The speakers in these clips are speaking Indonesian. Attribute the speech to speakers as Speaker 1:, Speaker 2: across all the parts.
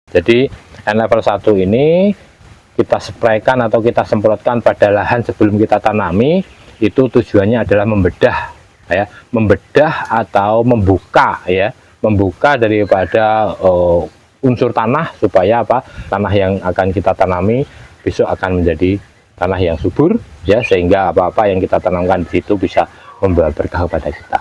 Speaker 1: Jadi N level 1 ini kita spraykan atau kita semprotkan pada lahan sebelum kita tanami, itu tujuannya adalah membedah ya, membedah atau membuka ya, membuka daripada unsur tanah supaya apa, tanah yang akan kita tanami besok akan menjadi tanah yang subur ya, sehingga apa-apa yang kita tanamkan di situ bisa membawa berkah kepada kita.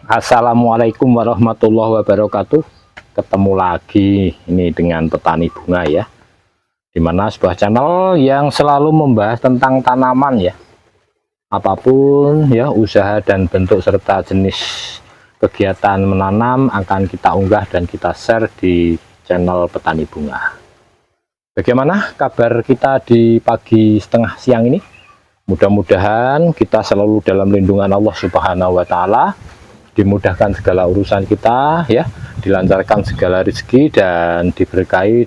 Speaker 1: Assalamualaikum warahmatullahi wabarakatuh. Ketemu lagi ini dengan Petani Bunga ya, dimana sebuah channel yang selalu membahas tentang tanaman ya, apapun ya, usaha dan bentuk serta jenis kegiatan menanam akan kita unggah dan kita share di channel Petani Bunga. Bagaimana kabar kita di pagi setengah siang ini? Mudah-mudahan kita selalu dalam lindungan Allah Subhanahu wa Ta'ala, dimudahkan segala urusan kita ya, dilancarkan segala rezeki dan diberkahi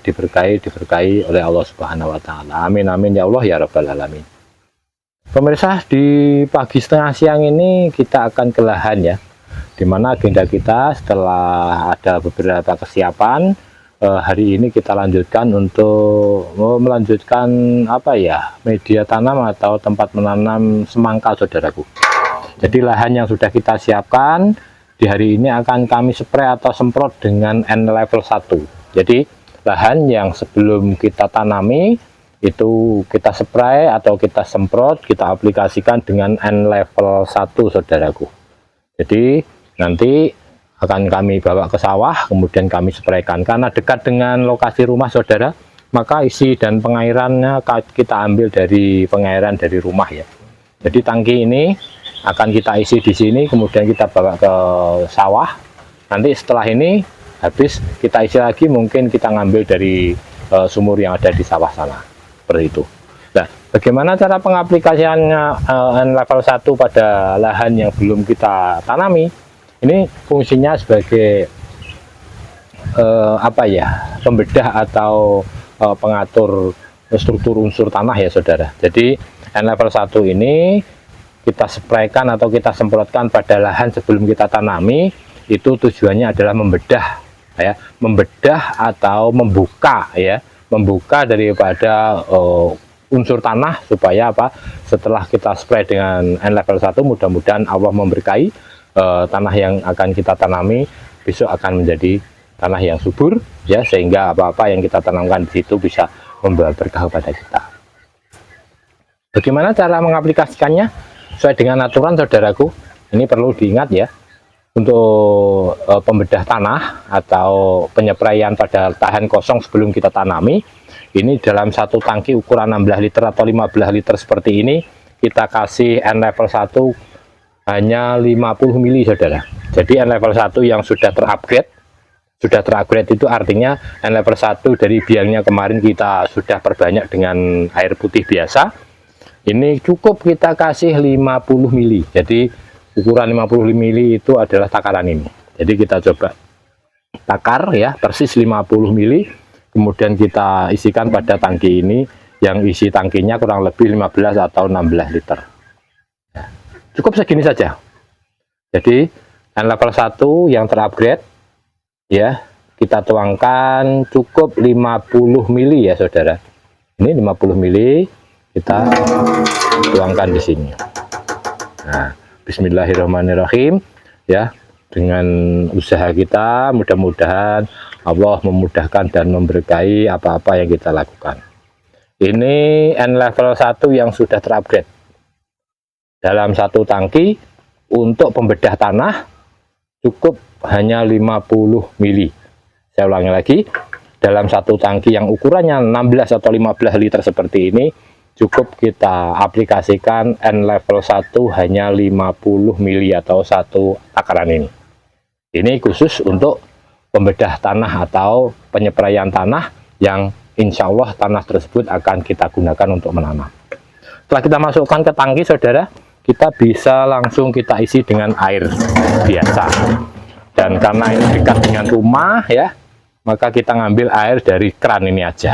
Speaker 1: oleh Allah Subhanahu wa Ta'ala. Amin amin ya Allah ya rabbal alamin. Pemirsa, di pagi setengah siang ini kita akan ke lahan ya, dimana agenda kita setelah ada beberapa kesiapan, hari ini kita lanjutkan untuk melanjutkan apa ya, media tanam atau tempat menanam semangka saudaraku. Jadi lahan yang sudah kita siapkan di hari ini akan kami spray atau semprot dengan N level 1. Jadi lahan yang sebelum kita tanami itu kita spray atau kita semprot, kita aplikasikan dengan N level 1 saudaraku. Jadi nanti akan kami bawa ke sawah, kemudian kami spraykan. Karena dekat dengan lokasi rumah saudara, maka isi dan pengairannya kita ambil dari pengairan dari rumah ya. Jadi tangki ini akan kita isi di sini, kemudian kita bawa ke sawah. Nanti setelah ini habis kita isi lagi, mungkin kita ngambil dari sumur yang ada di sawah sana, seperti itu. Nah, bagaimana cara pengaplikasiannya N level 1 pada lahan yang belum kita tanami? Ini fungsinya sebagai apa ya, pembedah atau pengatur struktur unsur tanah ya saudara. Jadi N level 1 ini kita spraykan atau kita semprotkan pada lahan sebelum kita tanami, itu tujuannya adalah membedah ya, membedah atau membuka ya, membuka daripada unsur tanah supaya apa, setelah kita spray dengan N level 1 mudah-mudahan Allah memberkahi tanah yang akan kita tanami besok akan menjadi tanah yang subur ya, sehingga apa-apa yang kita tanamkan di situ bisa membawa berkah kepada kita. Bagaimana cara mengaplikasikannya? Sesuai dengan aturan saudaraku, ini perlu diingat ya, untuk pembedah tanah atau penyepraian pada lahan kosong sebelum kita tanami, ini dalam satu tangki ukuran 16 liter atau 15 liter seperti ini, kita kasih N level 1 hanya 50 mili saudara. Jadi N level 1 yang sudah terupgrade itu artinya N level 1 dari biangnya kemarin kita sudah perbanyak dengan air putih biasa. Ini cukup kita kasih 50 mili. Jadi ukuran 50 mili itu adalah takaran ini. Jadi kita coba takar ya, persis 50 mili. Kemudian kita isikan pada tangki ini, yang isi tangkinya kurang lebih 15 atau 16 liter. Nah, cukup segini saja. Jadi N level 1 yang terupgrade ya, kita tuangkan cukup 50 mili ya saudara. Ini 50 mili kita tuangkan di sini. Nah, bismillahirrahmanirrahim ya, dengan usaha kita mudah-mudahan Allah memudahkan dan memberkahi apa-apa yang kita lakukan. Ini N level 1 yang sudah terupgrade. Dalam satu tangki untuk pembedah tanah cukup hanya 50 mili. Saya ulangi lagi, dalam satu tangki yang ukurannya 16 atau 15 liter seperti ini, cukup kita aplikasikan N level 1 hanya 50 mili atau satu takaran ini. Ini khusus untuk pembedah tanah atau penyepraian tanah yang insya Allah tanah tersebut akan kita gunakan untuk menanam. Setelah kita masukkan ke tangki saudara, kita bisa langsung kita isi dengan air biasa. Dan karena ini dekat dengan rumah ya, maka kita ngambil air dari keran ini aja.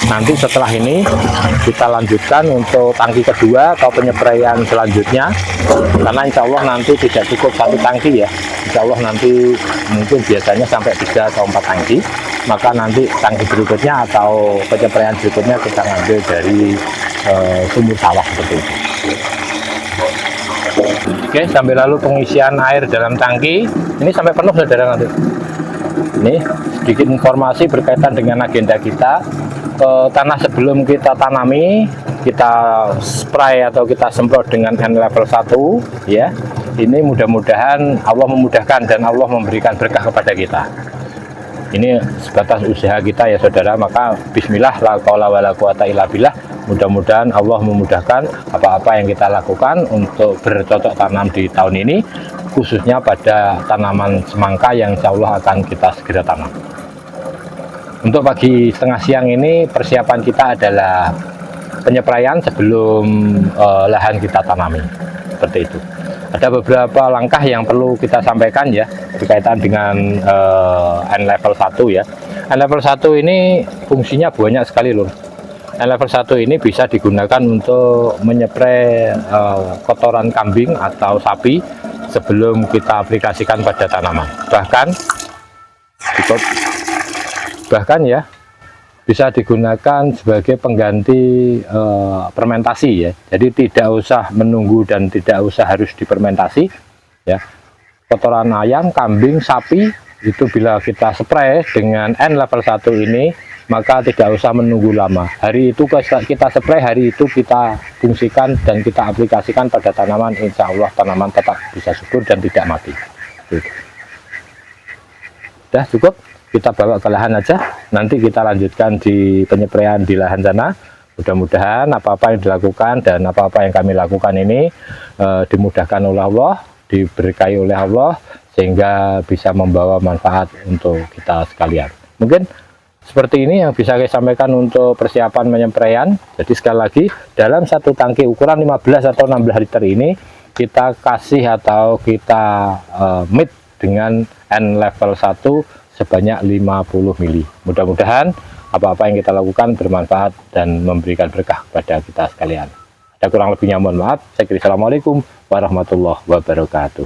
Speaker 1: Nanti setelah ini kita lanjutkan untuk tangki kedua atau penyepraian selanjutnya, karena insya Allah nanti tidak cukup satu tangki ya, insya Allah nanti mungkin biasanya sampai 3 atau 4 tangki, maka nanti tangki berikutnya atau penyepraian berikutnya kita ngambil dari sumur sawah seperti itu. Oke, sambil lalu pengisian air dalam tangki ini sampai penuh saudara nanti. Ini sedikit informasi berkaitan dengan agenda kita. Tanah sebelum kita tanami, kita spray atau kita semprot dengan N level 1 ya. Ini mudah-mudahan Allah memudahkan dan Allah memberikan berkah kepada kita. Ini sebatas usaha kita ya saudara, maka bismillah la qaula wala quwata illa billah. Mudah-mudahan Allah memudahkan apa-apa yang kita lakukan untuk bercocok tanam di tahun ini, khususnya pada tanaman semangka yang insya Allah akan kita segera tanam. Untuk pagi setengah siang ini persiapan kita adalah penyepraian sebelum lahan kita tanami, seperti itu. Ada beberapa langkah yang perlu kita sampaikan ya berkaitan dengan N level 1 ya. N level 1 ini fungsinya banyak sekali loh. N level 1 ini bisa digunakan untuk menyeprai kotoran kambing atau sapi sebelum kita aplikasikan pada tanaman. Bahkan ya bisa digunakan sebagai pengganti fermentasi ya. Jadi tidak usah menunggu dan tidak usah harus difermentasi ya. Kotoran ayam, kambing, sapi itu bila kita spray dengan N level 1 ini, maka tidak usah menunggu lama. Hari itu kita spray, hari itu kita fungsikan dan kita aplikasikan pada tanaman, insya Allah tanaman tetap bisa subur dan tidak mati. Sudah cukup, kita bawa ke lahan aja, nanti kita lanjutkan di penyepraian di lahan sana. Mudah-mudahan apa-apa yang dilakukan dan apa-apa yang kami lakukan ini dimudahkan oleh Allah, diberkahi oleh Allah, sehingga bisa membawa manfaat untuk kita sekalian. Mungkin seperti ini yang bisa saya sampaikan untuk persiapan penyepraian. Jadi sekali lagi, dalam satu tangki ukuran 15 atau 16 liter ini kita kasih atau kita meet dengan N level 1 sebanyak 50 mili. Mudah-mudahan apa-apa yang kita lakukan bermanfaat dan memberikan berkah kepada kita sekalian. Ada kurang lebihnya mohon maaf. Saya kira assalamualaikum warahmatullahi wabarakatuh.